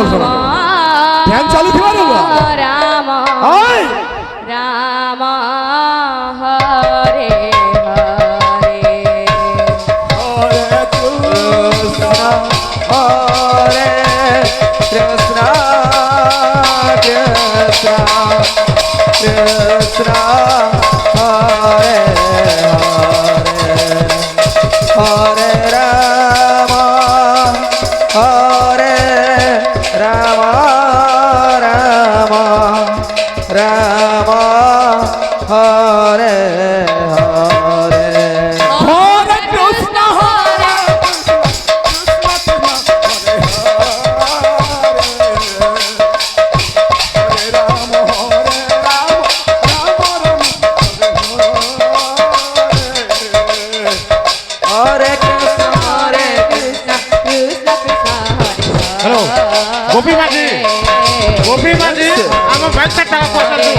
বলছো না ধ্যান চালু দিবা রে রাম আয় রাম হরে হরে হরে কৃষ্ণ হরে কৃষ্ণ কৃষ্ণ কৃষ্ণ হরে হরে হরে রাম হরে রাম রাম রাম হরে হরে হরে কৃষ্ণ হরে হরে কৃষ্ণ হরে কৃষ্ণ কৃষ্ণ কৃষ্ণ হরে হ্যালো গোপী মাঝি গোপী মাঝি আমার ব্যাগ টাকা পয়সা দিও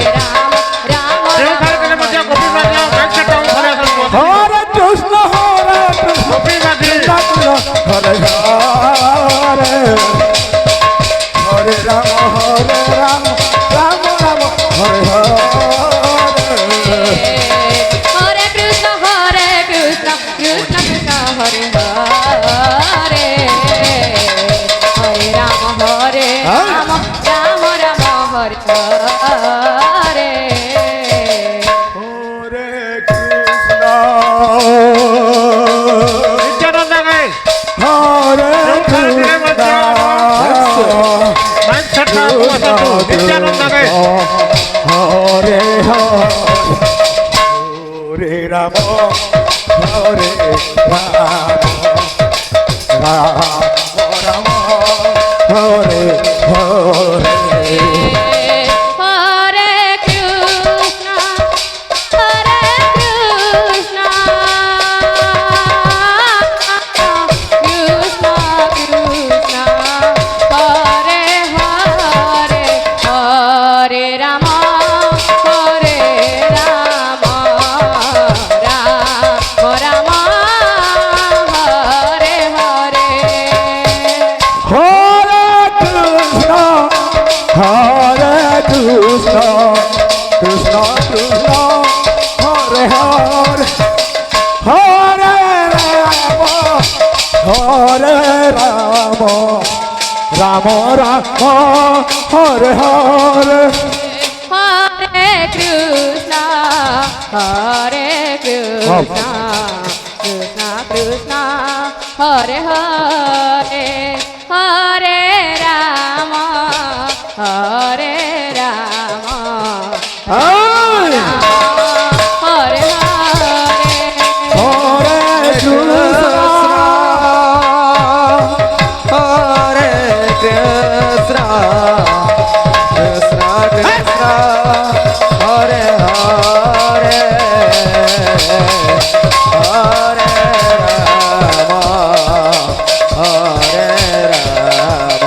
রাম যেও খালি গেলে মধ্যে গোপী মাঝি আমার ব্যাগ টাকা ধরে আসল হরে কৃষ্ণ হরে কৃষ্ণ গোপী মাঝি হরে হরে হরে রাম রাম রাম হরে হরে হরে কৃষ্ণ কৃষ্ণ কৃষ্ণ হরে হরে হরে রাম রাম রাম হরে হরে হরে কৃষ্ণ নিত্যানন্দ গাই হরে কৃষ্ণ ব্যাগ টাকা পয়সা দিও নিত্যানন্দ গাই হরে হরে রাম হরে রাম রাম হরে হরে হরে কৃষ্ণ কৃষ্ণ কৃষ্ণ হরে হরে হরে রাম হরে রাম রাম রাম হরে হরে হরে কৃষ্ণ হরে কৃষ্ণ কৃষ্ণ কৃষ্ণ হরে হরে হরে রাম হরে রাম রাম রাম হরে হরে হরে কৃষ্ণ কৃষ্ণ কৃষ্ণ হরে হরে হরে রাম হরে রাম আয় হরে হরে হরে কৃষ্ণ হরে কৃষ্ণ কৃষ্ণ কৃষ্ণ হরে হরে হরে রাম হরে রাম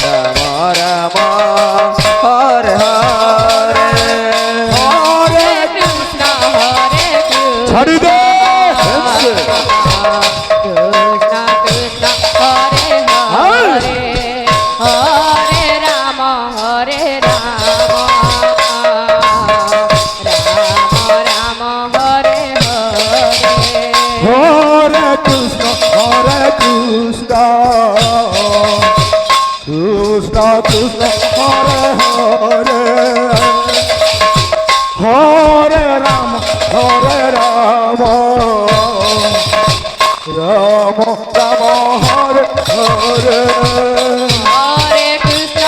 রাম রাম হরে হরে হরে কৃষ্ণ হরে কৃষ্ণ ছাড়ি দে কৃষ্ণ কৃষ্ণ হরে হরে হরে রাম রাম রাম হরে হরে হরে কৃষ্ণ কৃষ্ণ কৃষ্ণ কৃষ্ণ হরে হরে হরে রাম রাম রাম হরে হরে হরে কৃষ্ণ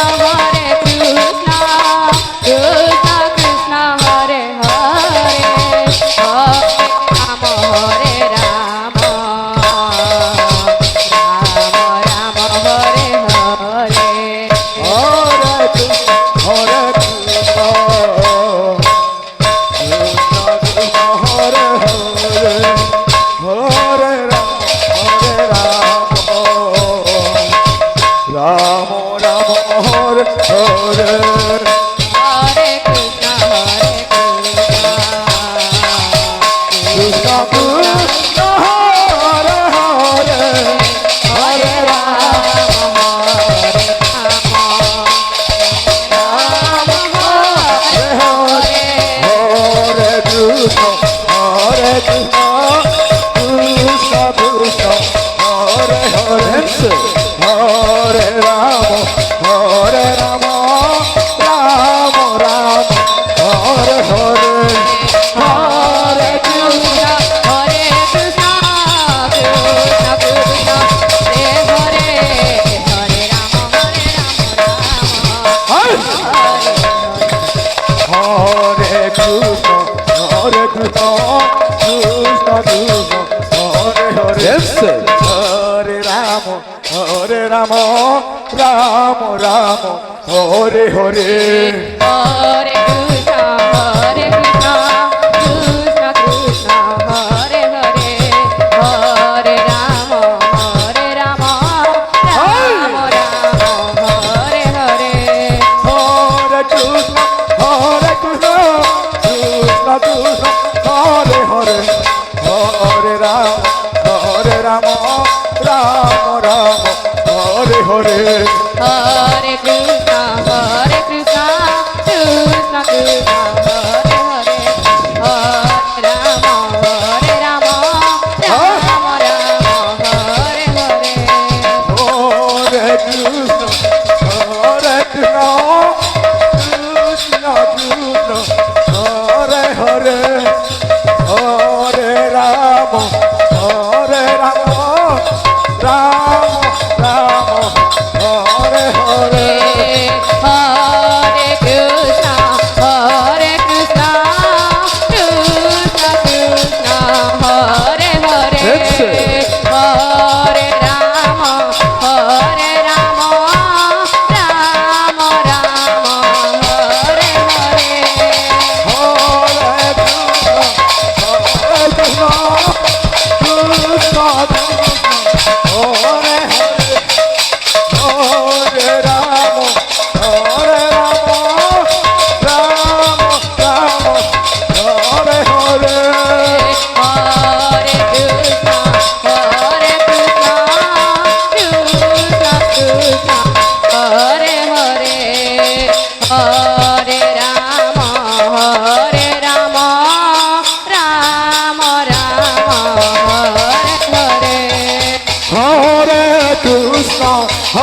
কৃষ্ণ কৃষ্ণ হরে হরে রাম হরে রাম রাম রাম হরে হরে হরে কৃষ্ণ কৃষ্ণ কৃষ্ণ হরে হরে হরে রাম রাম হরে হরে হরে কৃষ্ণ কৃষ্ণ কৃষ্ণ হরে হরে হরে রাম হরে Hare Rama, Rama Rama, Hare Hare. Hare Krishna, Krishna Krishna, Hare Hare, Hare Rama, Rama Rama, Hare Hare. Hare Krishna, Krishna Krishna, Hare Hare, Hare Rama, Rama Rama, Hare Hare. Hare Krishna, Krishna Krishna, Hare Hare, Hare Rama, Rama Rama, Hare Hare. Hare Krishna, Krishna Krishna, Hare Hare, Hare Rama, Rama Rama, Hare Hare. Hare Krishna, Krishna Krishna, Hare Hare, Hare Rama, Rama Rama, Hare Hare. Hare Krishna, Krishna Krishna, Hare Hare, Hare Rama, Rama Rama, Hare Hare. Hare Krishna, Krishna Krishna, Hare Hare, Hare Rama, Rama Rama, Hare Hare.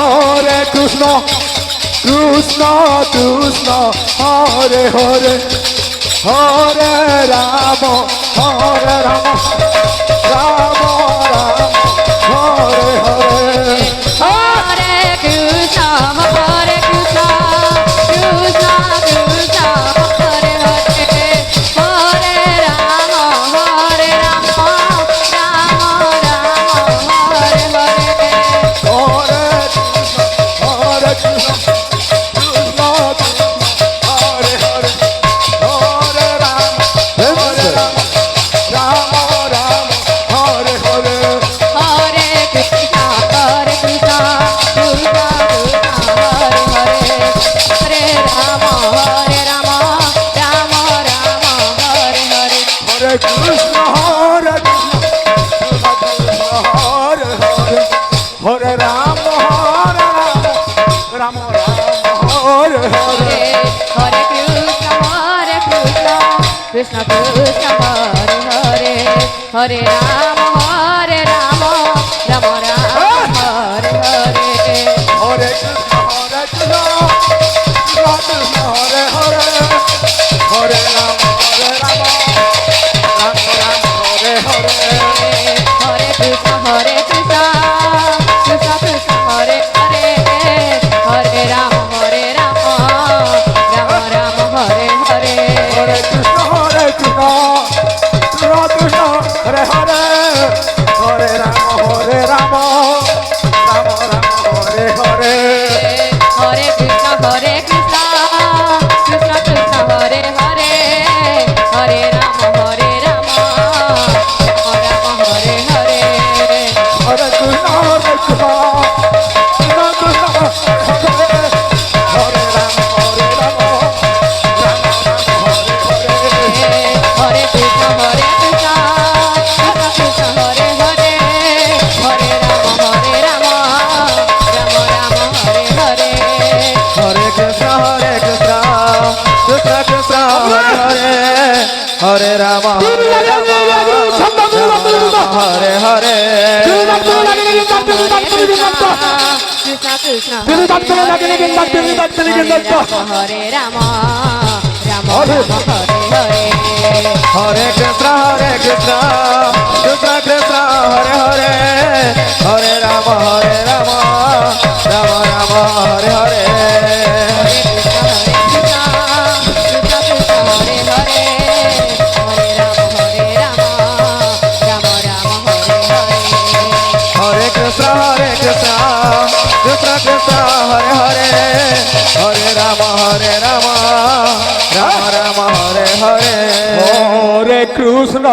Hare Krishna, Krishna Krishna, Hare Hare, Hare Rama, Rama Rama, Hare Hare. Hare Krishna, Krishna Krishna, Hare Hare, Hare Rama, Rama Rama, Hare Hare. Hare Krishna, Krishna Krishna, Hare Hare, Hare Rama, Rama Rama, Hare Hare. Hare Krishna, Hare Hare, Hare Rama, Rama Rama, Hare Hare. Hare Krishna, Krishna Krishna, Hare Hare, Hare Rama, Rama Rama, Hare Hare. Hare Krishna, Krishna Krishna, Hare Hare, Hare Rama, Rama Rama, Hare Hare. Hare Krishna, Krishna Krishna, Hare Hare, Hare Rama, Rama Rama, Hare Hare. Hare Krishna, Krishna Krishna, Hare Hare, Hare Rama, Rama Rama, Hare Hare. Hare Krishna, Krishna Krishna, Hare Hare, Hare Rama, Rama Hare Hare. Hare Krishna, Krishna Krishna, Hare Hare, Hare Rama, Rama Hare Hare. Hare Krishna, Krishna Krishna, Hare Hare, Hare Rama, Rama Hare Hare. Hare Krishna, Krishna Krishna, Hare Hare, Hare Rama, Rama Hare Hare Krishna Krishna তিনি তার করে লাগেনি কিন্তু তিনি তার তিনি কিন্তু হরে রাম রাম রাম হরে হরে হরে কৃষ্ণ কৃষ্ণ কৃষ্ণ কৃষ্ণ হরে হরে হরে রাম রাম রাম হরে হরে হরে কৃষ্ণ কৃষ্ণ কৃষ্ণ কৃষ্ণ হরে হরে হরে রাম রাম রাম রাম হরে হরে হরে কৃষ্ণ